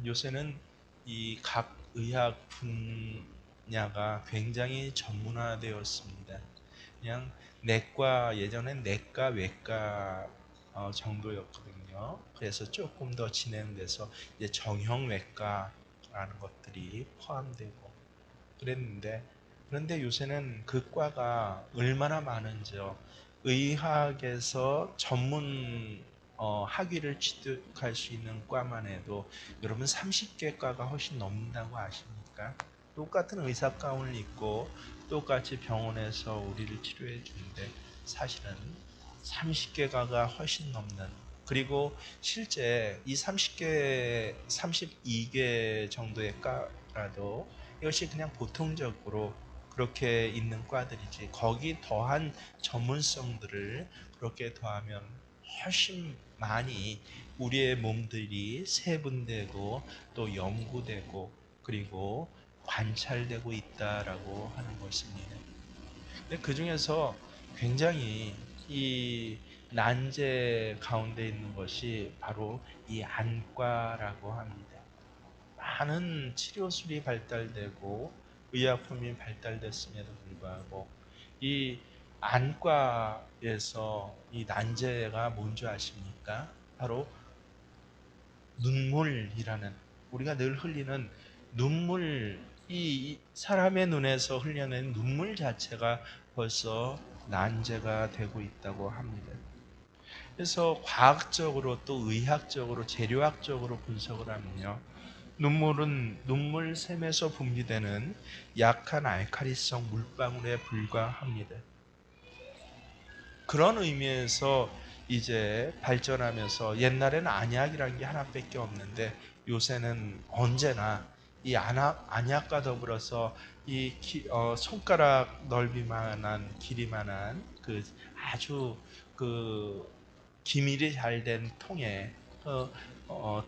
요새는 이 각 의학 분야가 굉장히 전문화되었습니다. 그냥 내과, 예전엔 내과, 외과 정도였거든요. 그래서 조금 더 진행돼서 이제 정형외과라는 것들이 포함되고 그랬는데, 그런데 요새는 그 과가 얼마나 많은지요. 의학에서 전문 학위를 취득할 수 있는 과만 해도 여러분 30개 과가 훨씬 넘는다고 아십니까? 똑같은 의사 가운을 입고 똑같이 병원에서 우리를 치료해 주는데 사실은 30개가가 훨씬 넘는, 그리고 실제 이 30개, 32개 정도의 과라도 이것이 그냥 보통적으로 그렇게 있는 과들이지, 거기 더한 전문성들을 그렇게 더하면 훨씬 많이 우리의 몸들이 세분되고 또 연구되고 그리고 관찰되고 있다라고 하는 것입니다. 근데 그 중에서 굉장히 이 난제 가운데 있는 것이 바로 이 안과라고 합니다. 많은 치료술이 발달되고 의약품이 발달됐음에도 불구하고 이 안과에서 이 난제가 뭔지 아십니까? 바로 눈물이라는, 우리가 늘 흘리는 눈물, 이 사람의 눈에서 흘려낸 눈물 자체가 벌써 난제가 되고 있다고 합니다. 그래서 과학적으로 또 의학적으로 재료학적으로 분석을 하면요, 눈물은 눈물샘에서 분비되는 약한 알칼리성 물방울에 불과합니다. 그런 의미에서 이제 발전하면서, 옛날에는 안약이라는 게 하나밖에 없는데 요새는 언제나 이 안약과 더불어서 이 손가락 넓이만한 길이만한 그 아주 그 기밀이 잘 된 통에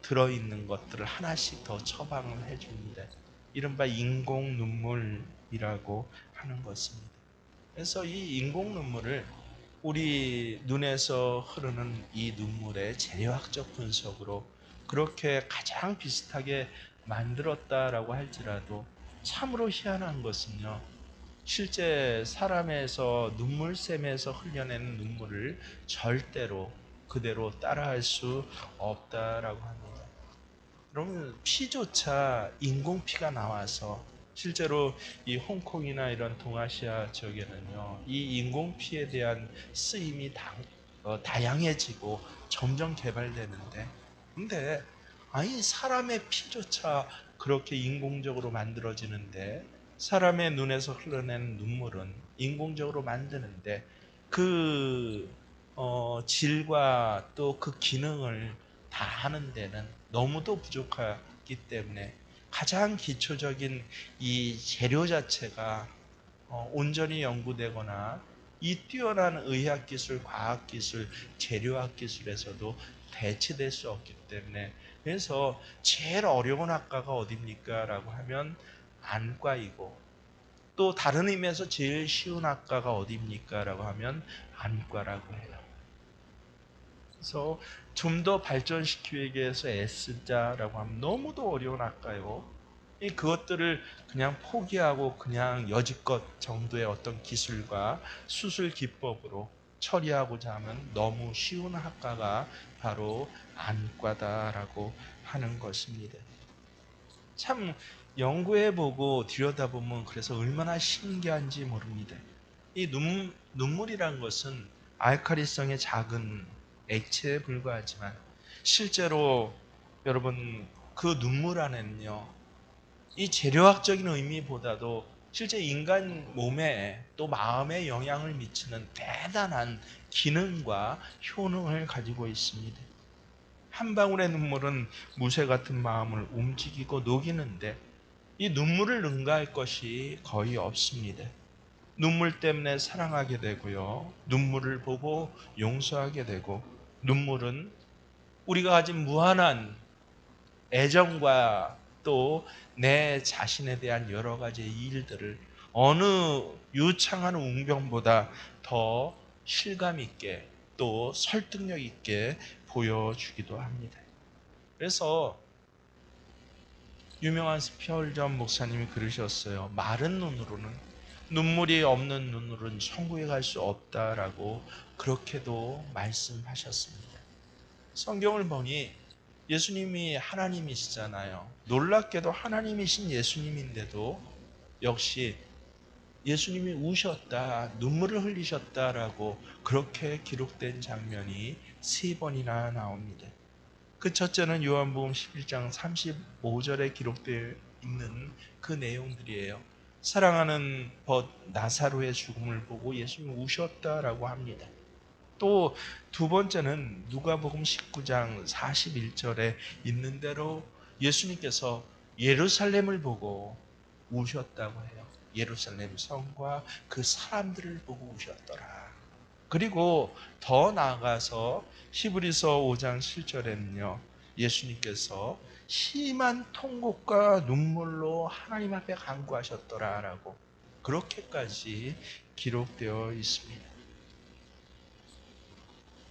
들어있는 것들을 하나씩 더 처방을 해줍니다. 이른바 인공 눈물이라고 하는 것입니다. 그래서 이 인공 눈물을 우리 눈에서 흐르는 이 눈물의 재료학적 분석으로 그렇게 가장 비슷하게 만들었다라고 할지라도, 참으로 희한한 것은요, 실제 사람에서 눈물샘에서 흘려내는 눈물을 절대로 그대로 따라할 수 없다라고 합니다. 그러면 피조차 인공피가 나와서, 실제로 이 홍콩이나 이런 동아시아 지역에는요, 이 인공피에 대한 쓰임이 다양해지고 점점 개발되는데, 근데 아니 사람의 피조차 그렇게 인공적으로 만들어지는데, 사람의 눈에서 흘러내는 눈물은 인공적으로 만드는데 그 질과 또 그 기능을 다 하는 데는 너무도 부족하기 때문에, 가장 기초적인 이 재료 자체가 온전히 연구되거나 이 뛰어난 의학기술, 과학기술, 재료학기술에서도 대체될 수 없기 때문에, 그래서 제일 어려운 학과가 어딥니까? 라고 하면 안과이고, 또 다른 의미에서 제일 쉬운 학과가 어딥니까? 라고 하면 안과라고 해요. 그래서 좀 더 발전시키기 위해서 애쓰자라고 하면 너무도 어려운 학과요. 이 그것들을 그냥 포기하고 그냥 여지껏 정도의 어떤 기술과 수술 기법으로 처리하고자 하면 너무 쉬운 학과가 바로 안과다라고 하는 것입니다. 참 연구해보고 들여다보면 그래서 얼마나 신기한지 모릅니다. 이 눈물이란 것은 알칼리성의 작은 액체에 불과하지만, 실제로 여러분 그 눈물 안에는요, 이 재료학적인 의미보다도 실제 인간 몸에 또 마음에 영향을 미치는 대단한 기능과 효능을 가지고 있습니다. 한 방울의 눈물은 무쇠 같은 마음을 움직이고 녹이는데, 이 눈물을 능가할 것이 거의 없습니다. 눈물 때문에 사랑하게 되고요, 눈물을 보고 용서하게 되고, 눈물은 우리가 가진 무한한 애정과 또 내 자신에 대한 여러 가지 일들을 어느 유창한 웅변보다 더 실감 있게 또 설득력 있게 보여주기도 합니다. 그래서 유명한 스피얼전 목사님이 그러셨어요. 마른 눈으로는, 눈물이 없는 눈으로는 천국에 갈 수 없다라고 그렇게도 말씀하셨습니다. 성경을 보니 예수님이 하나님이시잖아요. 놀랍게도 하나님이신 예수님인데도 역시 예수님이 우셨다, 눈물을 흘리셨다라고 그렇게 기록된 장면이 3번이나 나옵니다. 그 첫째는 요한복음 11장 35절에 기록되어 있는 그 내용들이에요. 사랑하는 벗 나사로의 죽음을 보고 예수님이 우셨다라고 합니다. 또 두 번째는 누가복음 19장 41절에 있는 대로 예수님께서 예루살렘을 보고 우셨다고 해요. 예루살렘 성과 그 사람들을 보고 우셨더라. 그리고 더 나아가서 히브리서 5장 7절에는요. 예수님께서 심한 통곡과 눈물로 하나님 앞에 간구하셨더라라고 그렇게까지 기록되어 있습니다.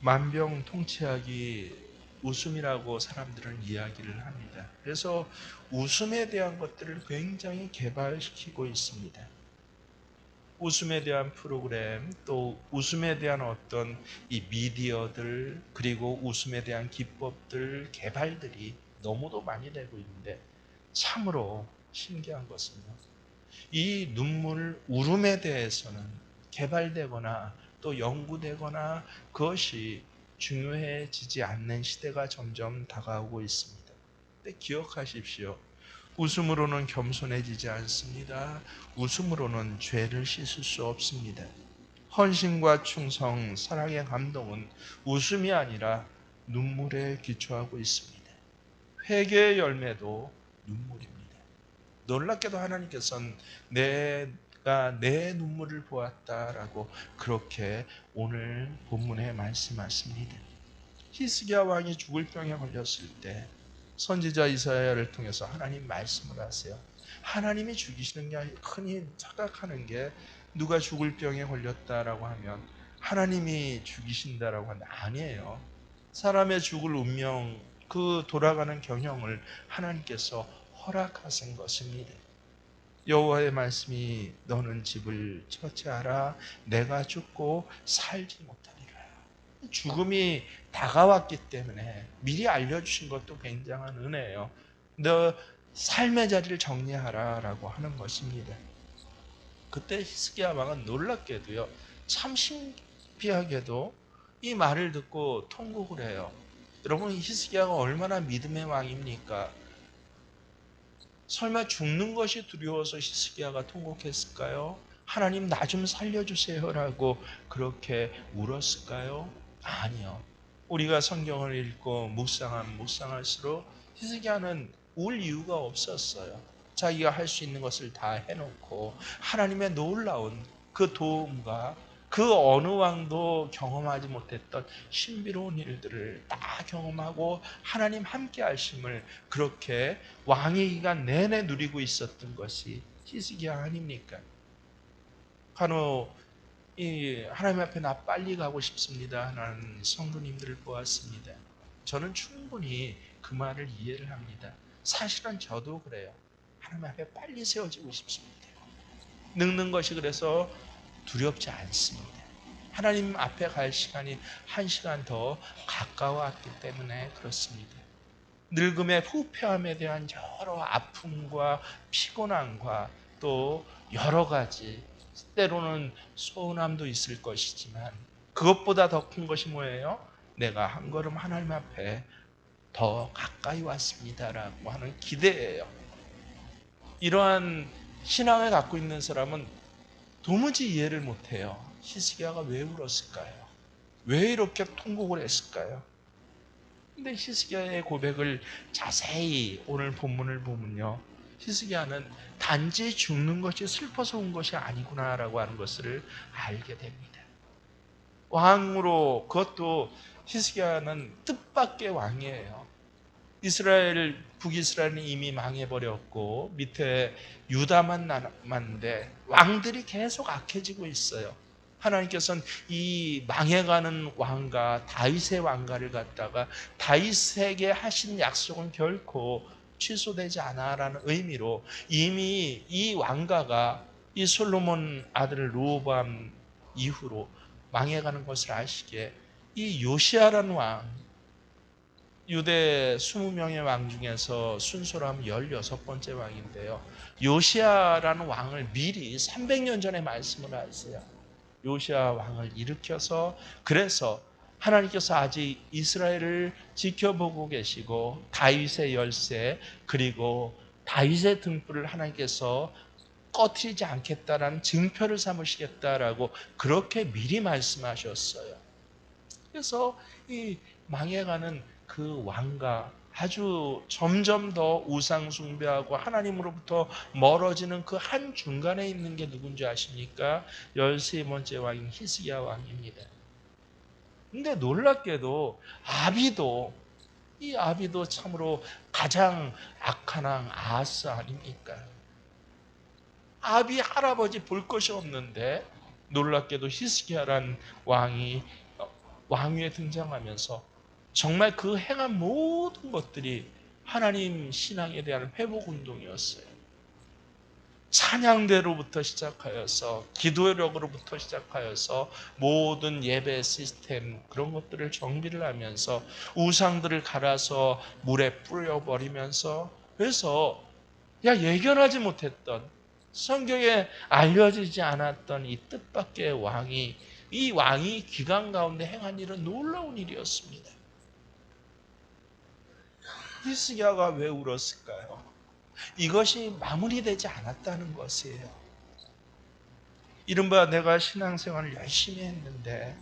만병통치약이 웃음이라고 사람들은 이야기를 합니다. 그래서 웃음에 대한 것들을 굉장히 개발시키고 있습니다. 웃음에 대한 프로그램, 또 웃음에 대한 어떤 이 미디어들, 그리고 웃음에 대한 기법들, 개발들이 너무도 많이 되고 있는데 참으로 신기한 것은요. 이 눈물, 울음에 대해서는 개발되거나 또 연구되거나 그것이 중요해지지 않는 시대가 점점 다가오고 있습니다. 근데 기억하십시오. 웃음으로는 겸손해지지 않습니다. 웃음으로는 죄를 씻을 수 없습니다. 헌신과 충성, 사랑의 감동은 웃음이 아니라 눈물에 기초하고 있습니다. 회개의 열매도 눈물입니다. 놀랍게도 하나님께서는 내가 내 눈물을 보았다라고 그렇게 오늘 본문에 말씀하십니다. 히스기야 왕이 죽을 병에 걸렸을 때 선지자 이사야를 통해서 하나님 말씀을 하세요. 하나님이 죽이시는 게 아니라 흔히 착각하는 게 누가 죽을 병에 걸렸다라고 하면 하나님이 죽이신다라고 하는데 아니에요. 사람의 죽을 운명, 그 돌아가는 경영을 하나님께서 허락하신 것입니다. 여호와의 말씀이 너는 집을 처치하라 내가 죽고 살지 못하리라. 죽음이 다가왔기 때문에 미리 알려주신 것도 굉장한 은혜예요. 너 삶의 자리를 정리하라라고 하는 것입니다. 그때 히스기야 왕은 놀랍게도요, 참 신비하게도 이 말을 듣고 통곡을 해요. 여러분, 히스기야가 얼마나 믿음의 왕입니까? 설마 죽는 것이 두려워서 히스기야가 통곡했을까요? 하나님 나 좀 살려주세요라고 그렇게 울었을까요? 아니요. 우리가 성경을 읽고 묵상할수록 히스기야는 울 이유가 없었어요. 자기가 할 수 있는 것을 다 해놓고 하나님의 놀라운 그 도움과 그 어느 왕도 경험하지 못했던 신비로운 일들을 다 경험하고 하나님 함께 하심을 그렇게 왕의 기간 내내 누리고 있었던 것이 히스기야 아닙니까? 간혹 이 하나님 앞에 나 빨리 가고 싶습니다 라는 성도님들을 보았습니다. 저는 충분히 그 말을 이해를 합니다. 사실은 저도 그래요. 하나님 앞에 빨리 세워지고 싶습니다. 늙는 것이 그래서 두렵지 않습니다. 하나님 앞에 갈 시간이 1시간 더 가까워왔기 때문에 그렇습니다. 늙음의 후패함에 대한 여러 아픔과 피곤함과 또 여러 가지 때로는 소원함도 있을 것이지만 그것보다 더 큰 것이 뭐예요? 내가 한 걸음 하나님 앞에 더 가까이 왔습니다라고 하는 기대예요. 이러한 신앙을 갖고 있는 사람은 도무지 이해를 못해요. 히스기야가 왜 울었을까요? 왜 이렇게 통곡을 했을까요? 근데 히스기야의 고백을 자세히 오늘 본문을 보면요, 히스기야는 단지 죽는 것이 슬퍼서 온 것이 아니구나라고 하는 것을 알게 됩니다. 왕으로, 그것도 히스기야는 뜻밖의 왕이에요. 북이스라엘은 이미 망해버렸고 밑에 유다만 남았는데 왕들이 계속 악해지고 있어요. 하나님께서는 이 망해가는 왕가 다윗의 왕가를 갖다가 다윗에게 하신 약속은 결코 취소되지 않아라는 의미로 이미 이 왕가가 이 솔로몬 아들 르호보암 이후로 망해가는 것을 아시기에 이 요시아라는 왕, 유대 20명의 왕 중에서 순서로 하면 16번째 왕인데요. 요시아라는 왕을 미리 300년 전에 말씀을 하세요. 요시아 왕을 일으켜서, 그래서 하나님께서 아직 이스라엘을 지켜보고 계시고 다윗의 열쇠, 그리고 다윗의 등불을 하나님께서 꺼트리지 않겠다라는 증표를 삼으시겠다라고 그렇게 미리 말씀하셨어요. 그래서 이 망해가는 그 왕가, 아주 점점 더 우상 숭배하고 하나님으로부터 멀어지는 그 한 중간에 있는 게 누군지 아십니까? 13번째 왕인 히스기야 왕입니다. 근데 놀랍게도 이 아비도 참으로 가장 악한 왕 아하스 아닙니까? 아비 할아버지 볼 것이 없는데 놀랍게도 히스기야란 왕이 왕위에 등장하면서 정말 그 행한 모든 것들이 하나님 신앙에 대한 회복 운동이었어요. 찬양대로부터 시작하여서 기도력으로부터 시작하여서 모든 예배 시스템 그런 것들을 정비를 하면서 우상들을 갈아서 물에 뿌려버리면서, 그래서 예견하지 못했던, 성경에 알려지지 않았던 이 뜻밖의 왕이, 이 왕이 기간 가운데 행한 일은 놀라운 일이었습니다. 히스기야가 왜 울었을까요? 이것이 마무리되지 않았다는 것이에요. 이른바 내가 신앙생활을 열심히 했는데,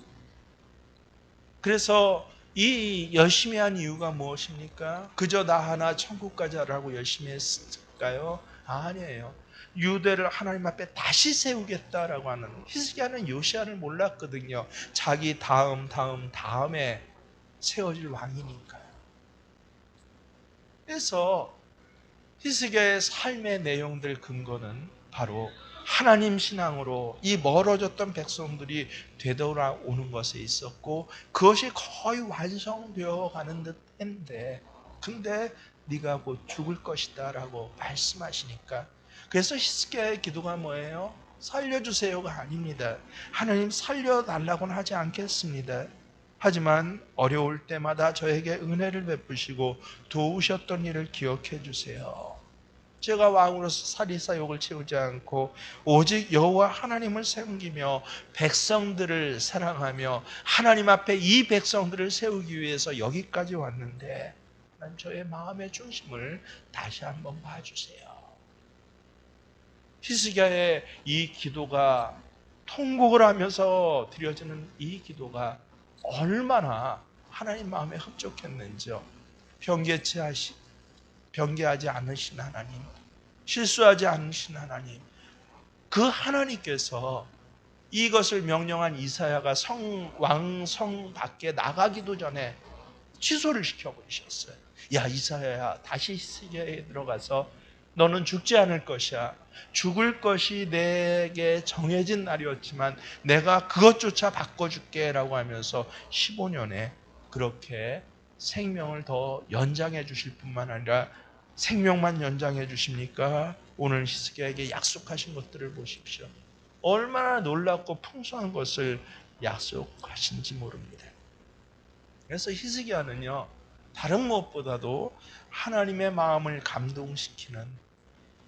그래서 이 열심히 한 이유가 무엇입니까? 그저 나 하나 천국 가자라고 열심히 했을까요? 아니에요. 유대를 하나님 앞에 다시 세우겠다라고 하는, 히스기야는 요시야를 몰랐거든요. 자기 다음에 세워질 왕이니까요. 그래서 히스기야의 삶의 내용들 근거는 바로 하나님 신앙으로 이 멀어졌던 백성들이 되돌아오는 것에 있었고, 그것이 거의 완성되어 가는 듯 했는데, 근데 네가 곧 죽을 것이다 라고 말씀하시니까, 그래서 히스기야의 기도가 뭐예요? 살려주세요가 아닙니다. 하나님 살려달라고는 하지 않겠습니다. 하지만 어려울 때마다 저에게 은혜를 베푸시고 도우셨던 일을 기억해 주세요. 제가 왕으로서 사리사욕을 채우지 않고 오직 여호와 하나님을 섬기며 백성들을 사랑하며 하나님 앞에 이 백성들을 세우기 위해서 여기까지 왔는데, 난 저의 마음의 중심을 다시 한번 봐주세요. 히스기야의 이 기도가, 통곡을 하면서 드려지는 이 기도가 얼마나 하나님 마음에 흡족했는지요. 변개하지 않으신 하나님, 실수하지 않으신 하나님, 그 하나님께서 이것을 명령한 이사야가 왕성 밖에 나가기도 전에 취소를 시켜버리셨어요. 야, 이사야야, 다시 히스기야에 들어가서 너는 죽지 않을 것이야. 죽을 것이 내게 정해진 날이었지만 내가 그것조차 바꿔줄게 라고 하면서 15년에 그렇게 생명을 더 연장해 주실 뿐만 아니라, 생명만 연장해 주십니까? 오늘 히스기야에게 약속하신 것들을 보십시오. 얼마나 놀랍고 풍성한 것을 약속하신지 모릅니다. 그래서 히스기야는요, 다른 무엇보다도 하나님의 마음을 감동시키는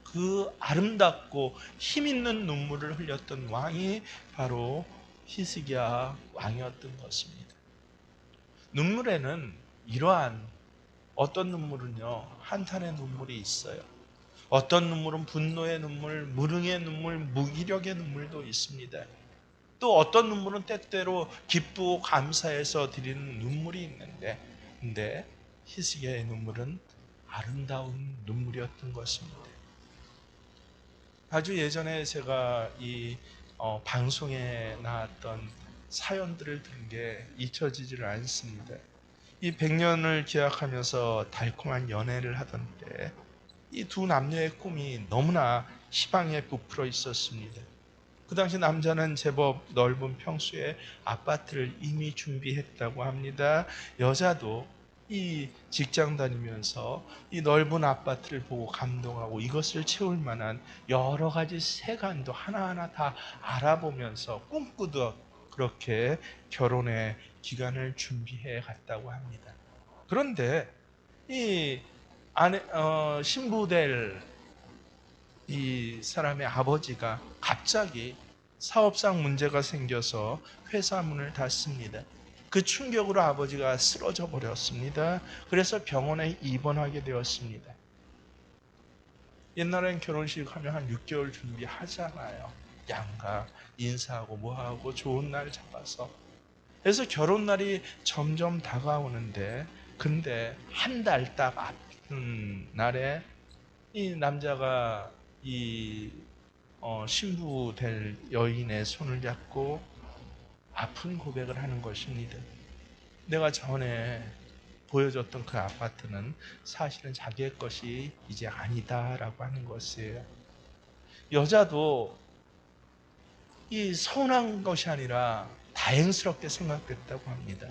그 아름답고 힘있는 눈물을 흘렸던 왕이 바로 히스기야 왕이었던 것입니다. 눈물에는 이러한, 어떤 눈물은요, 한탄의 눈물이 있어요. 어떤 눈물은 분노의 눈물, 무능의 눈물, 무기력의 눈물도 있습니다. 또 어떤 눈물은 때때로 기쁘고 감사해서 드리는 눈물이 있는데, 근데 히스기야의 눈물은 아름다운 눈물이었던 것입니다. 아주 예전에 제가 이 방송에 나왔던 사연들을 든 게 잊혀지지를 않습니다. 이 100년을 기약하면서 달콤한 연애를 하던데, 이 두 남녀의 꿈이 너무나 희망에 부풀어 있었습니다. 그 당시 남자는 제법 넓은 평수의 아파트를 이미 준비했다고 합니다. 여자도 이 직장 다니면서 이 넓은 아파트를 보고 감동하고 이것을 채울 만한 여러 가지 세간도 하나하나 다 알아보면서 꿈꾸듯 그렇게 결혼의 기간을 준비해 갔다고 합니다. 그런데 이 신부 될 이 사람의 아버지가 갑자기 사업상 문제가 생겨서 회사 문을 닫습니다. 그 충격으로 아버지가 쓰러져 버렸습니다. 그래서 병원에 입원하게 되었습니다. 옛날엔 결혼식 하면 한 6개월 준비하잖아요. 양가 인사하고 뭐하고 좋은 날 잡아서. 그래서 결혼 날이 점점 다가오는데 근데 한 달 딱 앞둔 날에 이 남자가 이 신부 될 여인의 손을 잡고 아픈 고백을 하는 것입니다. 내가 전에 보여줬던 그 아파트는 사실은 자기의 것이 이제 아니다라고 하는 것이에요. 여자도 이 서운한 것이 아니라 다행스럽게 생각됐다고 합니다.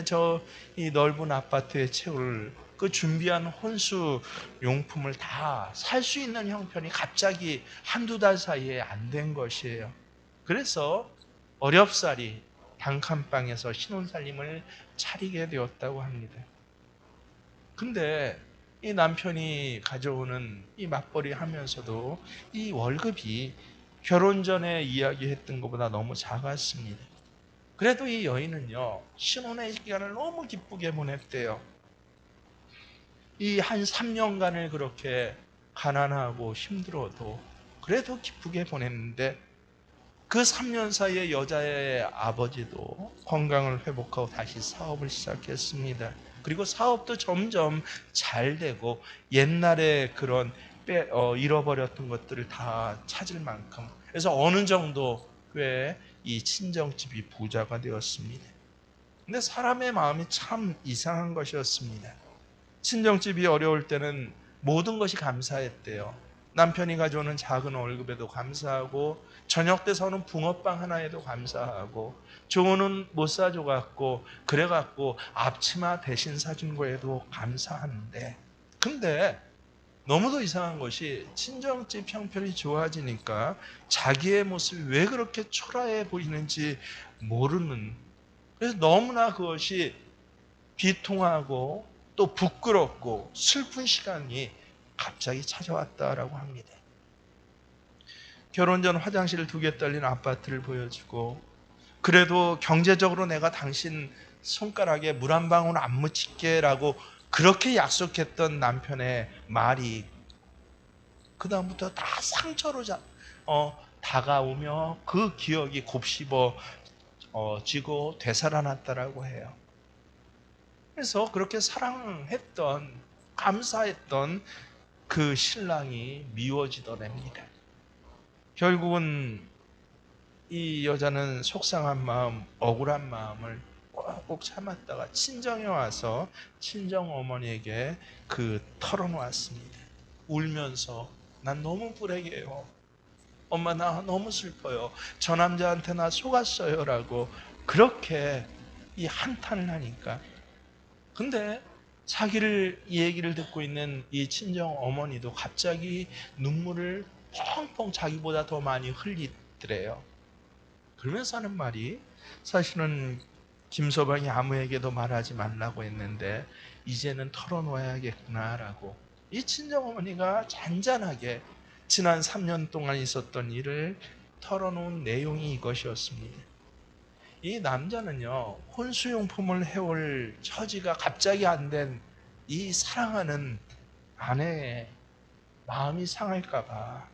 저 이 넓은 아파트에 채울 그 준비한 혼수 용품을 다 살 수 있는 형편이 갑자기 한두 달 사이에 안 된 것이에요. 그래서 어렵사리 단칸방에서 신혼살림을 차리게 되었다고 합니다. 근데 이 남편이 가져오는 이 맞벌이 하면서도 이 월급이 결혼 전에 이야기했던 것보다 너무 작았습니다. 그래도 이 여인은요, 신혼의 기간을 너무 기쁘게 보냈대요. 이 한 3년간을 그렇게 가난하고 힘들어도 그래도 기쁘게 보냈는데 그 3년 사이에 여자의 아버지도 건강을 회복하고 다시 사업을 시작했습니다. 그리고 사업도 점점 잘 되고 옛날에 그런 잃어버렸던 것들을 다 찾을 만큼 그래서 어느 정도 꽤 이 친정집이 부자가 되었습니다. 근데 사람의 마음이 참 이상한 것이었습니다. 친정집이 어려울 때는 모든 것이 감사했대요. 남편이 가져오는 작은 월급에도 감사하고 저녁 때 사오는 붕어빵 하나에도 감사하고 좋은 옷 못 사줘갖고 그래갖고 앞치마 대신 사준 거에도 감사하는데 근데 너무도 이상한 것이 친정집 형편이 좋아지니까 자기의 모습이 왜 그렇게 초라해 보이는지 모르는 그래서 너무나 그것이 비통하고 또 부끄럽고 슬픈 시간이 갑자기 찾아왔다라고 합니다. 결혼 전 화장실 2개 딸린 아파트를 보여주고 그래도 경제적으로 내가 당신 손가락에 물 한 방울 안 묻힐게라고 그렇게 약속했던 남편의 말이 그 다음부터 다 상처로 다가오며 그 기억이 곱씹어 지고 되살아났다라고 해요. 그래서 그렇게 사랑했던 감사했던 그 신랑이 미워지더랍니다. 결국은 이 여자는 속상한 마음, 억울한 마음을 꼭 참았다가 친정에 와서 친정 어머니에게 그 털어놓았습니다. 울면서 난 너무 불행해요. 엄마 나 너무 슬퍼요. 저 남자한테 나 속았어요 라고 그렇게 이 한탄을 하니까 근데 자기를 이 얘기를 듣고 있는 이 친정 어머니도 갑자기 눈물을 펑펑 자기보다 더 많이 흘리더래요. 그러면서 하는 말이 사실은 김서방이 아무에게도 말하지 말라고 했는데 이제는 털어놓아야겠구나라고 이 친정어머니가 잔잔하게 지난 3년 동안 있었던 일을 털어놓은 내용이 이것이었습니다. 이 남자는요 혼수용품을 해올 처지가 갑자기 안 된 이 사랑하는 아내의 마음이 상할까봐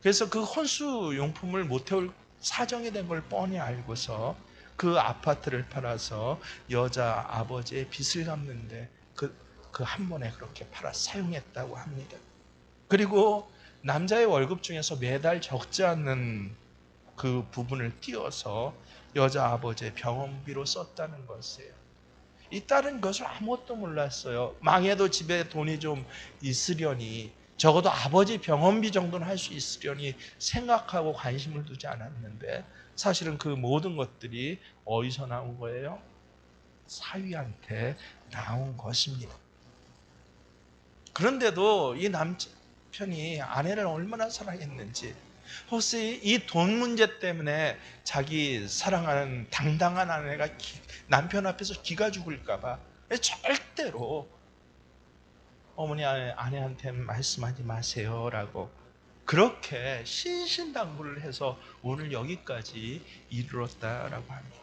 그래서 그 혼수용품을 못 해올 사정이 된 걸 뻔히 알고서 그 아파트를 팔아서 여자 아버지의 빚을 갚는데 그 한 번에 그렇게 팔아 사용했다고 합니다. 그리고 남자의 월급 중에서 매달 적지 않는 그 부분을 띄워서 여자 아버지의 병원비로 썼다는 것이에요. 이 딸은 그것을 아무것도 몰랐어요. 망해도 집에 돈이 좀 있으려니 적어도 아버지 병원비 정도는 할 수 있으려니 생각하고 관심을 두지 않았는데 사실은 그 모든 것들이 어디서 나온 거예요? 사위한테 나온 것입니다. 그런데도 이 남편이 아내를 얼마나 사랑했는지, 혹시 이 돈 문제 때문에 자기 사랑하는 당당한 아내가 남편 앞에서 기가 죽을까 봐 절대로 어머니 아내한테 말씀하지 마세요라고 그렇게 신신당부를 해서 오늘 여기까지 이르렀다라고 합니다.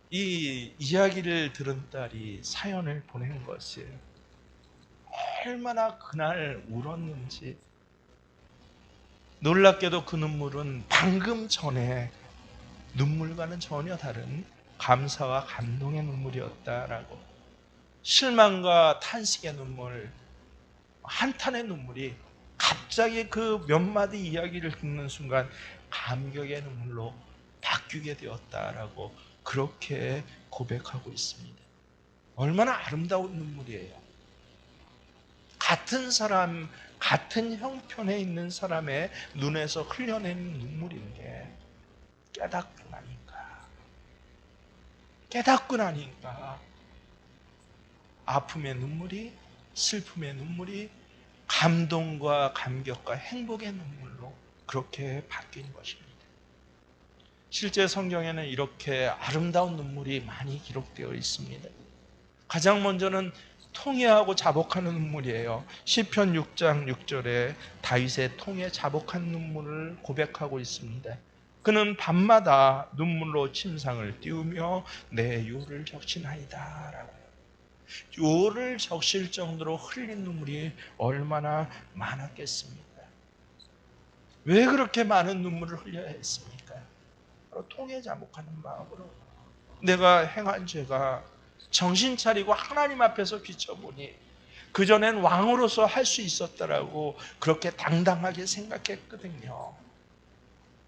이 이야기를 들은 딸이 사연을 보낸 것이 얼마나 그날 울었는지, 놀랍게도 그 눈물은 방금 전에 눈물과는 전혀 다른 감사와 감동의 눈물이었다라고, 실망과 탄식의 눈물, 한탄의 눈물이 갑자기 그 몇 마디 이야기를 듣는 순간 감격의 눈물로 바뀌게 되었다라고 그렇게 고백하고 있습니다. 얼마나 아름다운 눈물이에요. 같은 사람, 같은 형편에 있는 사람의 눈에서 흘려내는 눈물인 게 깨닫고 나니까, 깨닫고 나니까 아픔의 눈물이, 슬픔의 눈물이 감동과 감격과 행복의 눈물로 그렇게 바뀐 것입니다. 실제 성경에는 이렇게 아름다운 눈물이 많이 기록되어 있습니다. 가장 먼저는 통회하고 자복하는 눈물이에요. 시편 6장 6절에 다윗의 통회 자복한 눈물을 고백하고 있습니다. 그는 밤마다 눈물로 침상을 띄우며 내 요를 적시나이다 라고. 요를 적실 정도로 흘린 눈물이 얼마나 많았겠습니까? 왜 그렇게 많은 눈물을 흘려야 했습니까? 바로 통회 자복하는 마음으로, 내가 행한 죄가 정신 차리고 하나님 앞에서 비춰보니 그전엔 왕으로서 할 수 있었다라고 그렇게 당당하게 생각했거든요.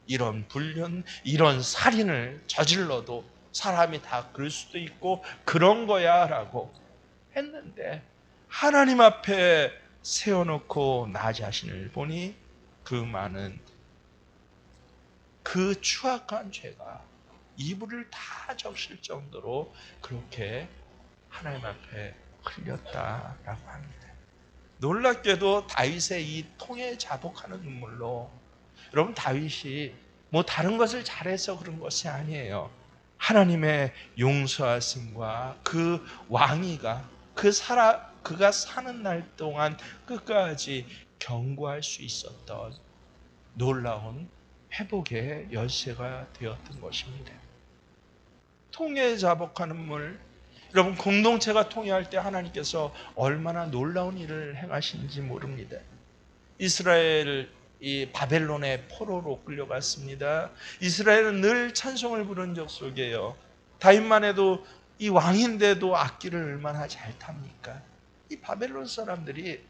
이런 불륜, 이런 살인을 저질러도 사람이 다 그럴 수도 있고 그런 거야 라고 했는데, 하나님 앞에 세워놓고 나 자신을 보니 그 많은 그 추악한 죄가 이불을 다 적실 정도로 그렇게 하나님 앞에 흘렸다라고 합니다. 놀랍게도 다윗의 이 통에 자복하는 눈물로, 여러분 다윗이 뭐 다른 것을 잘해서 그런 것이 아니에요. 하나님의 용서하심과 그 왕위가 그가 사는 날 동안 끝까지 경고할 수 있었던 놀라운 회복의 열쇠가 되었던 것입니다. 통해 자복하는 물, 여러분 공동체가 통회할 때 하나님께서 얼마나 놀라운 일을 행하시는지 모릅니다. 이스라엘 이 바벨론의 포로로 끌려갔습니다. 이스라엘은 늘 찬송을 부른 적 속에요. 다윗만 해도 이 왕인데도 악기를 얼마나 잘 탑니까? 이 바벨론 사람들이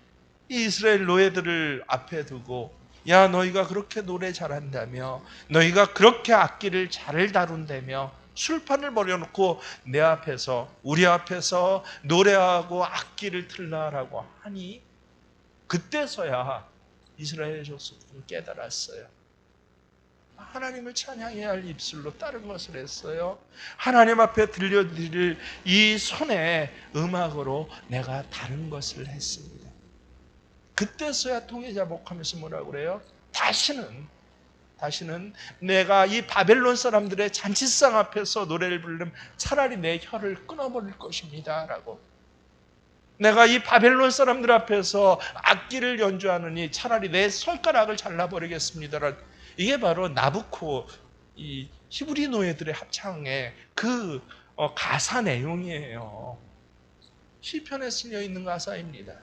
이 이스라엘 노예들을 앞에 두고, 야 너희가 그렇게 노래 잘한다며, 너희가 그렇게 악기를 잘 다룬다며 술판을 벌여놓고 내 앞에서, 우리 앞에서 노래하고 악기를 틀라라고 하니, 그때서야 이스라엘 족속은 깨달았어요. 하나님을 찬양해야 할 입술로 다른 것을 했어요. 하나님 앞에 들려드릴 이 손의 음악으로 내가 다른 것을 했습니다. 그때서야 통회자복하면서 뭐라고 그래요? 다시는 내가 이 바벨론 사람들의 잔치상 앞에서 노래를 부르면 차라리 내 혀를 끊어버릴 것입니다 라고, 내가 이 바벨론 사람들 앞에서 악기를 연주하느니 차라리 내 손가락을 잘라버리겠습니다. 이게 바로 나부코 이 히브리 노예들의 합창의 그 가사 내용이에요. 시편에 쓰여 있는 가사입니다.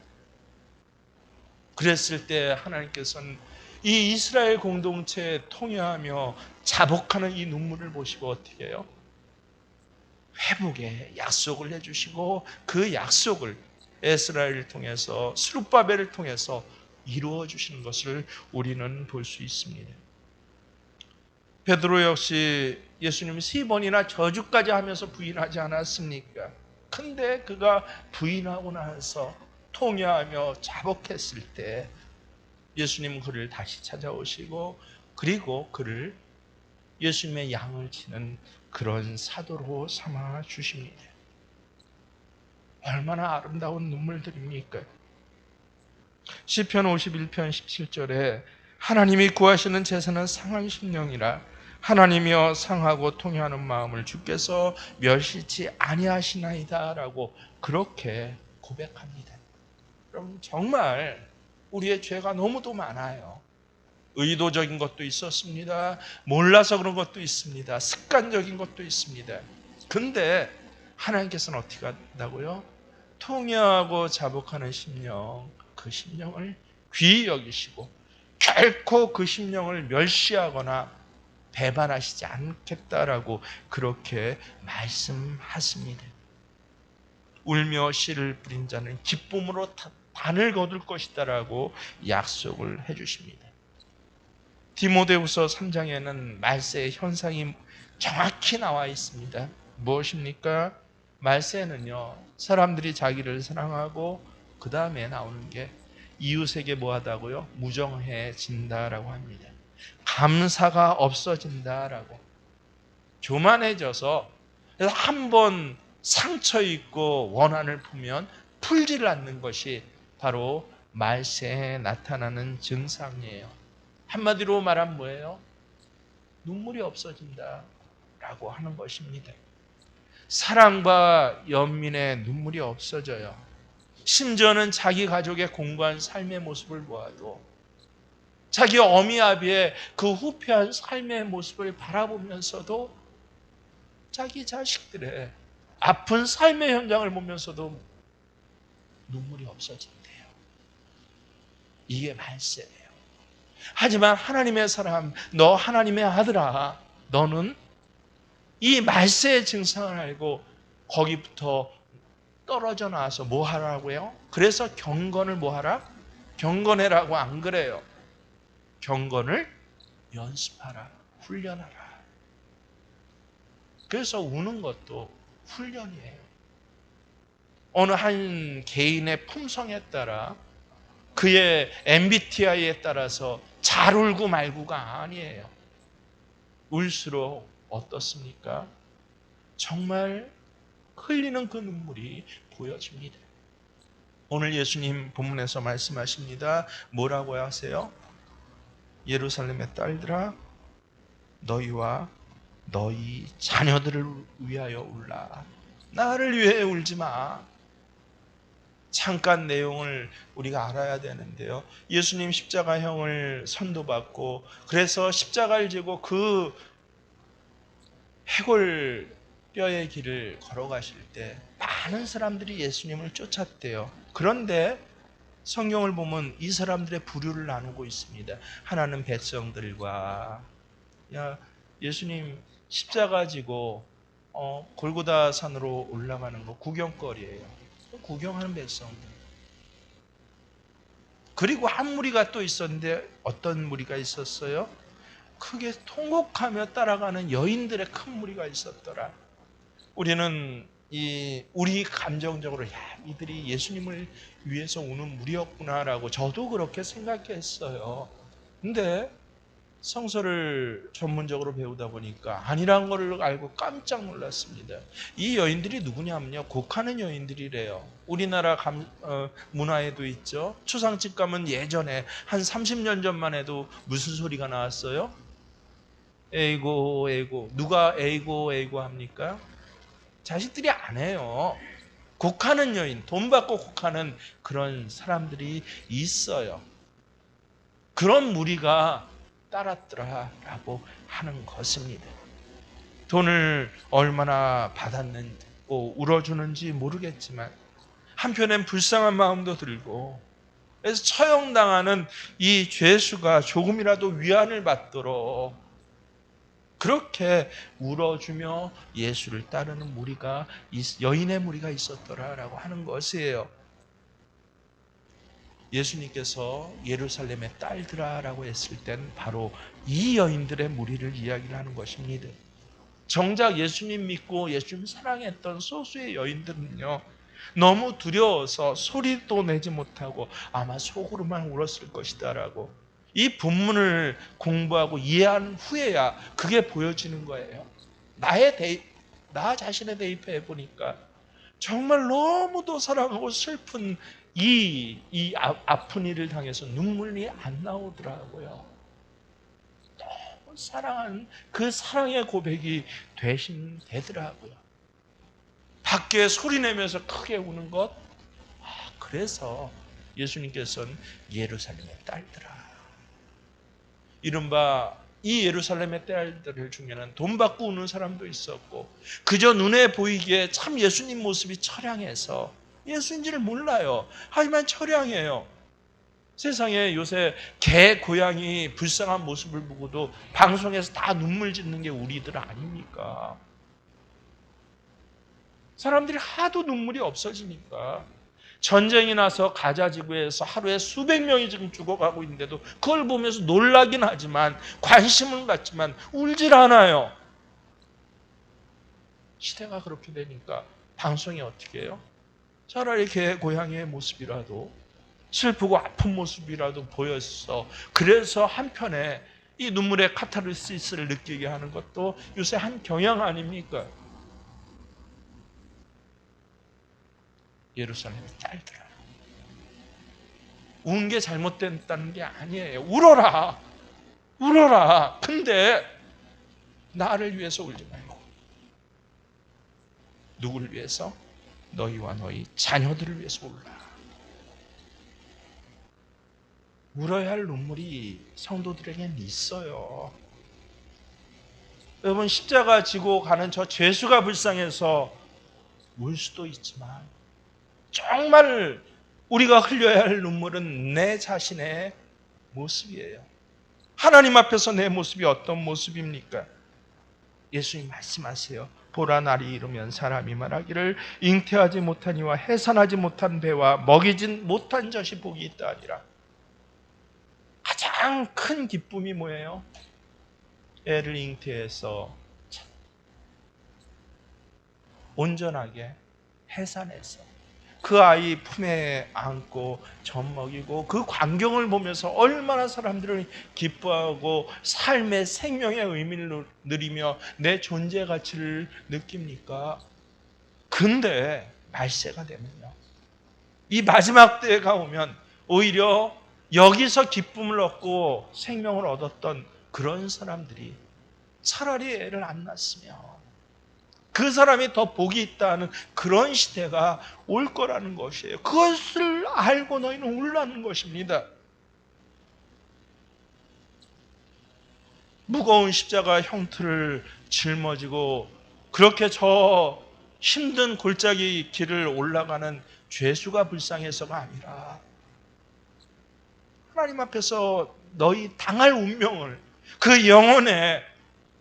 그랬을 때 하나님께서는 이 이스라엘 공동체에 통회하며 자복하는 이 눈물을 보시고 어떻게 해요? 회복의 약속을 해주시고 그 약속을 에스라엘을 통해서, 스룹바벨을 통해서 이루어 주시는 것을 우리는 볼 수 있습니다. 베드로 역시 예수님이 3번이나 저주까지 하면서 부인하지 않았습니까? 근데 그가 부인하고 나서 통회하며 자복했을 때 예수님은 그를 다시 찾아오시고, 그리고 그를 예수님의 양을 치는 그런 사도로 삼아 주십니다. 얼마나 아름다운 눈물들입니까? 시편 51편 17절에 하나님이 구하시는 제사는 상한 심령이라 하나님이여 상하고 통회하는 마음을 주께서 멸시치 아니하시나이다 라고 그렇게 고백합니다. 여러분 정말 우리의 죄가 너무도 많아요. 의도적인 것도 있었습니다. 몰라서 그런 것도 있습니다. 습관적인 것도 있습니다. 근데 하나님께서는 어떻게 한다고요? 통회하고 자복하는 심령, 그 심령을 귀히 여기시고 결코 그 심령을 멸시하거나 배반하시지 않겠다라고 그렇게 말씀하십니다. 울며 씨를 뿌린 자는 기쁨으로 단을 거둘 것이다라고 약속을 해주십니다. 디모데후서 3장에는 말세의 현상이 정확히 나와 있습니다. 무엇입니까? 말세는요, 사람들이 자기를 사랑하고 그 다음에 나오는 게 이웃에게 뭐하다고요? 무정해진다라고 합니다. 감사가 없어진다라고. 교만해져서 그래서 한번 상처 있고 원한을 품으면 풀지를 않는 것이 바로 말세에 나타나는 증상이에요. 한마디로 말하면 뭐예요? 눈물이 없어진다라고 하는 것입니다. 사랑과 연민의 눈물이 없어져요. 심지어는 자기 가족의 공고한 삶의 모습을 보아도 자기 어미 아비의 그 후패한 삶의 모습을 바라보면서도 자기 자식들의 아픈 삶의 현장을 보면서도 눈물이 없어진대요. 이게 말세예요. 하지만 하나님의 사람, 너 하나님의 아들아, 너는 이 말세의 증상을 알고 거기부터 떨어져 나와서 뭐 하라고요? 그래서 경건을 뭐 하라? 경건해라고 안 그래요. 경건을 연습하라, 훈련하라. 그래서 우는 것도 훈련이에요. 어느 한 개인의 품성에 따라 그의 MBTI에 따라서 잘 울고 말고가 아니에요. 울수록 어떻습니까? 정말 흘리는 그 눈물이 보여집니다. 오늘 예수님 본문에서 말씀하십니다. 뭐라고 하세요? 예루살렘의 딸들아, 너희와 너희 자녀들을 위하여 울라. 나를 위해 울지 마. 잠깐 내용을 우리가 알아야 되는데요. 예수님 십자가형을 선도받고 그래서 십자가를 지고 그 해골 뼈의 길을 걸어가실 때 많은 사람들이 예수님을 쫓았대요. 그런데 성경을 보면 이 사람들의 부류를 나누고 있습니다. 하나는 백성들과 예수님 십자가 지고 골고다 산으로 올라가는 거 구경거리예요. 구경하는 백성들. 그리고 한 무리가 또 있었는데 어떤 무리가 있었어요? 크게 통곡하며 따라가는 여인들의 큰 무리가 있었더라. 우리는 우리 감정적으로 이들이 예수님을 위해서 우는 무리였구나라고 저도 그렇게 생각했어요. 근데 성서를 전문적으로 배우다 보니까 아니란 걸 알고 깜짝 놀랐습니다. 이 여인들이 누구냐면요, 곡하는 여인들이래요. 우리나라 문화에도 있죠. 추상집 가면 예전에 한 30년 전만 해도 무슨 소리가 나왔어요? 에이고 에이고. 누가 에이고 에이고 합니까? 자식들이 안 해요. 곡하는 여인, 돈 받고 곡하는 그런 사람들이 있어요. 그런 무리가 따랐더라라고 하는 것입니다. 돈을 얼마나 받았는고 울어주는지 모르겠지만 한편엔 불쌍한 마음도 들고, 그래서 처형당하는 이 죄수가 조금이라도 위안을 받도록 그렇게 울어주며 예수를 따르는 무리가, 여인의 무리가 있었더라라고 하는 것이에요. 예수님께서 예루살렘의 딸들아라고 했을 땐 바로 이 여인들의 무리를 이야기를 하는 것입니다. 정작 예수님 믿고 예수님 사랑했던 소수의 여인들은요, 너무 두려워서 소리도 내지 못하고 아마 속으로만 울었을 것이다라고 이 본문을 공부하고 이해한 후에야 그게 보여지는 거예요. 나 자신에 대입해 보니까 정말 너무도 사랑하고 슬픈 아픈 일을 당해서 눈물이 안 나오더라고요. 너무 사랑하는 그 사랑의 고백이 되더라고요. 밖에 소리내면서 크게 우는 것, 그래서 예수님께서는 예루살렘의 딸들아, 이른바 이 예루살렘의 딸들 중에는 돈 받고 우는 사람도 있었고 그저 눈에 보이기에 참 예수님 모습이 처량해서 예수인지를 몰라요. 하지만 처량해요. 세상에 요새 개, 고양이 불쌍한 모습을 보고도 방송에서 다 눈물 짓는 게 우리들 아닙니까? 사람들이 하도 눈물이 없어지니까 전쟁이 나서 가자 지구에서 하루에 수백 명이 지금 죽어가고 있는데도 그걸 보면서 놀라긴 하지만 관심은 갖지만 울질 않아요. 시대가 그렇게 되니까 방송이 어떻게 해요? 차라리 개, 고양이의 모습이라도 슬프고 아픈 모습이라도 보였어. 그래서 한편에 이 눈물의 카타르시스를 느끼게 하는 것도 요새 한 경향 아닙니까? 예루살렘의 딸들아, 우는 게 잘못됐다는 게 아니에요. 울어라, 울어라. 근데 나를 위해서 울지 말고 누구를 위해서? 너희와 너희 자녀들을 위해서 울라. 울어야 할 눈물이 성도들에겐 있어요. 여러분, 십자가 지고 가는 저 죄수가 불쌍해서 울 수도 있지만 정말 우리가 흘려야 할 눈물은 내 자신의 모습이에요. 하나님 앞에서 내 모습이 어떤 모습입니까? 예수님 말씀하세요. 보라, 날이 이르면 사람이 말하기를 잉태하지 못한 이와 해산하지 못한 배와 먹이진 못한 젖이 복이 있다 하니라. 가장 큰 기쁨이 뭐예요? 애를 잉태해서 온전하게 해산해서 그 아이 품에 안고 젖 먹이고 그 광경을 보면서 얼마나 사람들은 기뻐하고 삶의 생명의 의미를 누리며 내 존재 가치를 느낍니까? 근데 말세가 되면요, 이 마지막 때가 오면 오히려 여기서 기쁨을 얻고 생명을 얻었던 그런 사람들이 차라리 애를 안 낳았으면 그 사람이 더 복이 있다는 그런 시대가 올 거라는 것이에요. 그것을 알고 너희는 울라는 것입니다. 무거운 십자가 형틀을 짊어지고 그렇게 저 힘든 골짜기 길을 올라가는 죄수가 불쌍해서가 아니라 하나님 앞에서 너희 당할 운명을, 그 영혼의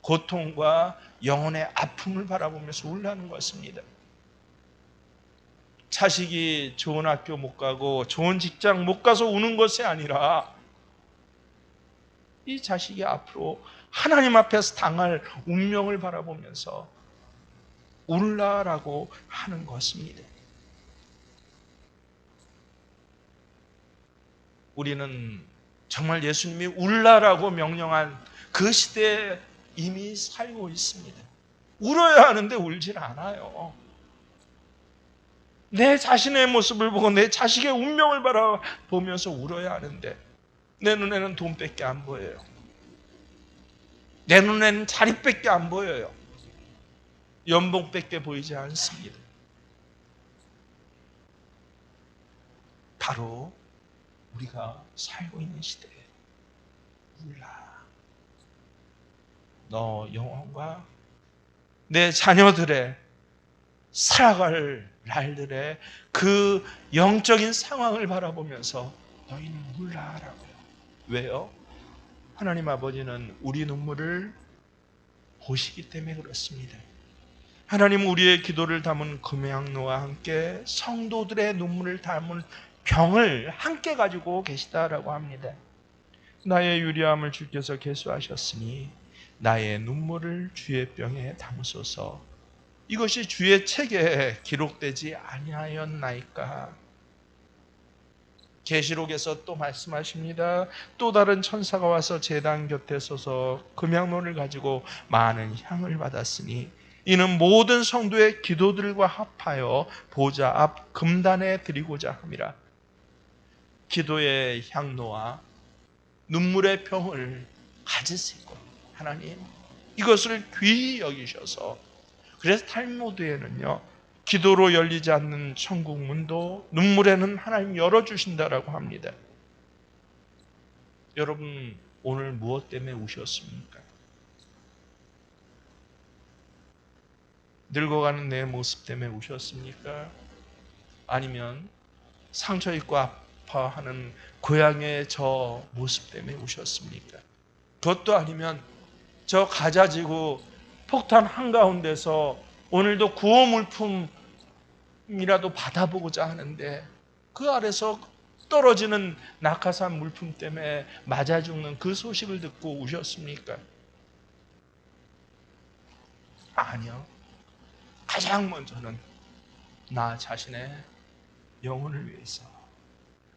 고통과 영혼의 아픔을 바라보면서 울라는 것입니다. 자식이 좋은 학교 못 가고 좋은 직장 못 가서 우는 것이 아니라 이 자식이 앞으로 하나님 앞에서 당할 운명을 바라보면서 울라라고 하는 것입니다. 우리는 정말 예수님이 울라라고 명령한 그 시대에 이미 살고 있습니다. 울어야 하는데 울질 않아요. 내 자신의 모습을 보고 내 자식의 운명을 바라보면서 울어야 하는데 내 눈에는 돈밖에 안 보여요. 내 눈에는 자리밖에 안 보여요. 연봉밖에 보이지 않습니다. 바로 우리가 살고 있는 시대에 울라. 너 영혼과 내 자녀들의 살아갈 날들의 그 영적인 상황을 바라보면서 너희는 울라라고요. 왜요? 하나님 아버지는 우리 눈물을 보시기 때문에 그렇습니다. 하나님, 우리의 기도를 담은 금양로와 함께 성도들의 눈물을 담은 병을 함께 가지고 계시다라고 합니다. 나의 유리함을 주께서 계수하셨으니 나의 눈물을 주의 병에 담으소서. 이것이 주의 책에 기록되지 아니하였나이까. 계시록에서 또 말씀하십니다. 또 다른 천사가 와서 제단 곁에 서서 금양론을 가지고 많은 향을 받았으니 이는 모든 성도의 기도들과 합하여 보좌 앞 금단에 드리고자 함이라. 기도의 향로와 눈물의 병을 가지시고 하나님 이것을 귀히 여기셔서, 그래서 탈무드에는요 기도로 열리지 않는 천국 문도 눈물에는 하나님 열어주신다라고 합니다. 여러분 오늘 무엇 때문에 우셨습니까? 늙어가는 내 모습 때문에 우셨습니까? 아니면 상처 입고 아파하는 고향의 저 모습 때문에 우셨습니까? 그것도 아니면 저 가자지구 폭탄 한가운데서 오늘도 구호 물품이라도 받아보고자 하는데 그 아래서 떨어지는 낙하산 물품 때문에 맞아 죽는 그 소식을 듣고 우셨습니까? 아니요. 가장 먼저는 나 자신의 영혼을 위해서,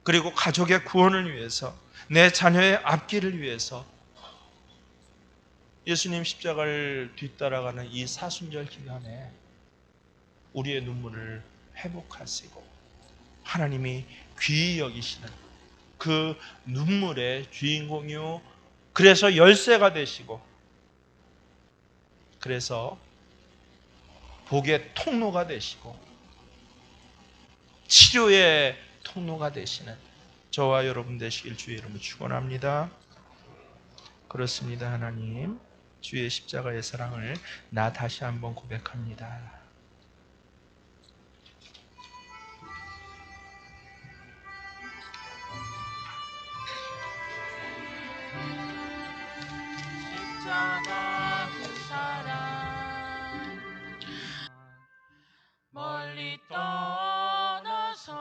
그리고 가족의 구원을 위해서, 내 자녀의 앞길을 위해서 예수님 십자가를 뒤따라가는 이 사순절 기간에 우리의 눈물을 회복하시고 하나님이 귀히 여기시는 그 눈물의 주인공이요, 그래서 열쇠가 되시고, 그래서 복의 통로가 되시고 치료의 통로가 되시는 저와 여러분 되시길 주의 이름으로 축원합니다. 그렇습니다. 하나님, 주의 십자가의 사랑을 나 다시 한번 고백합니다. 십자가 그 사랑 멀리 떠나서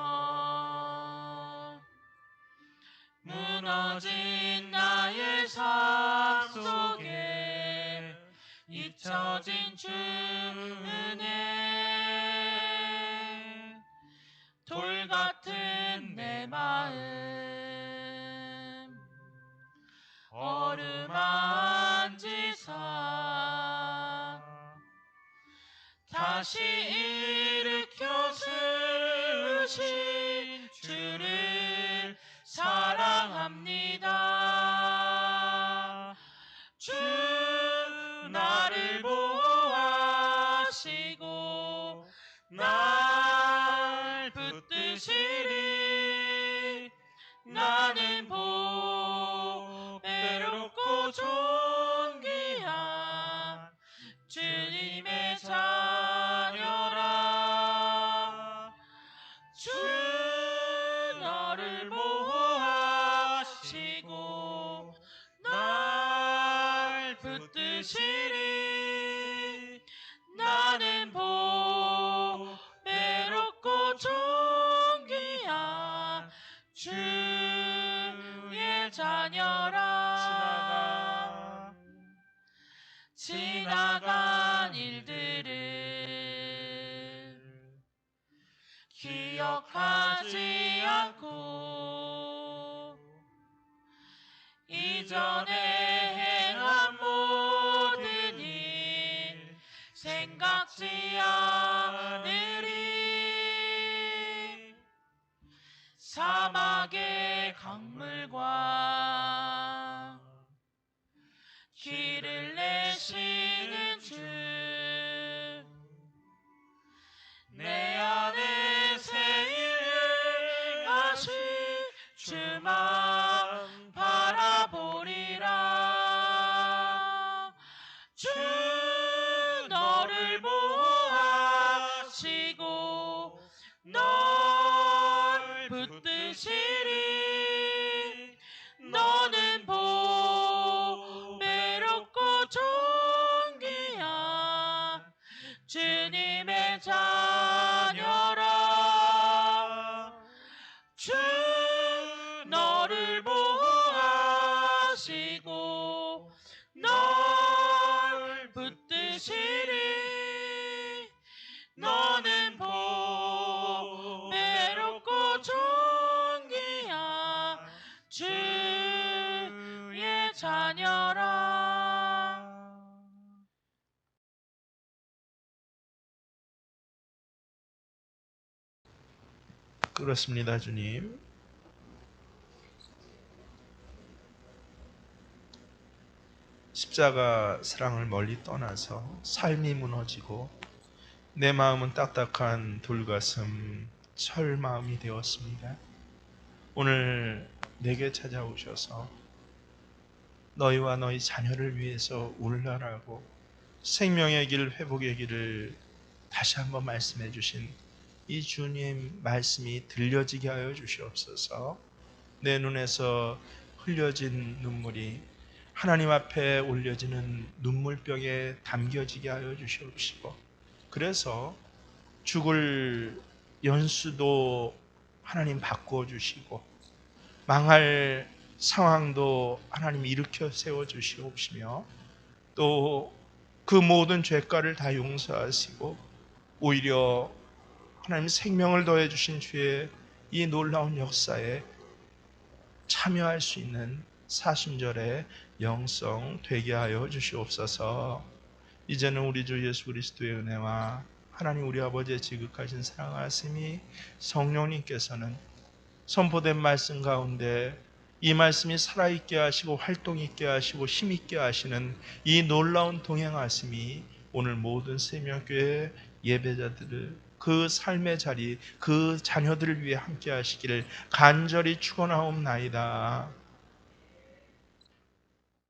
무너진 나의 삶 속에 잊혀진 주 은혜, 돌 같은 내 마음 어루만지사 다시 일으켜 세우신 주를 사랑합니다. 주 나를 보호하시고 날 붙드시리. 나는 외롭고 존귀한 주님의 자녀라. 주 너를 보호하시고 날 붙드시리. 나는 외롭고 존귀한 주의 자녀라. 지나간 일들을 기억하지 않고 이전에 행한 모든 일 생각지 않으리. 사막의 강물과 길을 내시는 주, 내 안에 새 일을 하시 주만 바라보리라. 주 너를 보호하시고 널 붙드시리. 너는 외롭고 존귀한 주님의 자녀라. 주 너를 보호하시고 널 붙드시리. 너는 외롭고 존귀한 주의 자녀라. 그렇습니다, 주님. 십자가 사랑을 멀리 떠나서 삶이 무너지고 내 마음은 딱딱한 돌가슴 철 마음이 되었습니다. 오늘 내게 찾아오셔서 너희와 너희 자녀를 위해서 울라라고 생명의 길, 회복의 길을 다시 한번 말씀해 주신 이 주님 말씀이 들려지게 하여 주시옵소서. 내 눈에서 흘려진 눈물이 하나님 앞에 올려지는 눈물병에 담겨지게 하여 주시옵시고, 그래서 죽을 연수도 하나님 바꾸어 주시고 망할 상황도 하나님 일으켜 세워 주시옵시며, 또 그 모든 죄가를 다 용서하시고 오히려 하나님 생명을 더해 주신 주의 이 놀라운 역사에 참여할 수 있는 사순절의 영성 되게 하여 주시옵소서. 이제는 우리 주 예수 그리스도의 은혜와 하나님 우리 아버지의 지극하신 사랑하심이 성령님께서는 선포된 말씀 가운데 이 말씀이 살아있게 하시고 활동있게 하시고 힘있게 하시는 이 놀라운 동행하심이 오늘 모든 세명교회 예배자들을 그 삶의 자리, 그 자녀들을 위해 함께 하시기를 간절히 축원하옵나이다.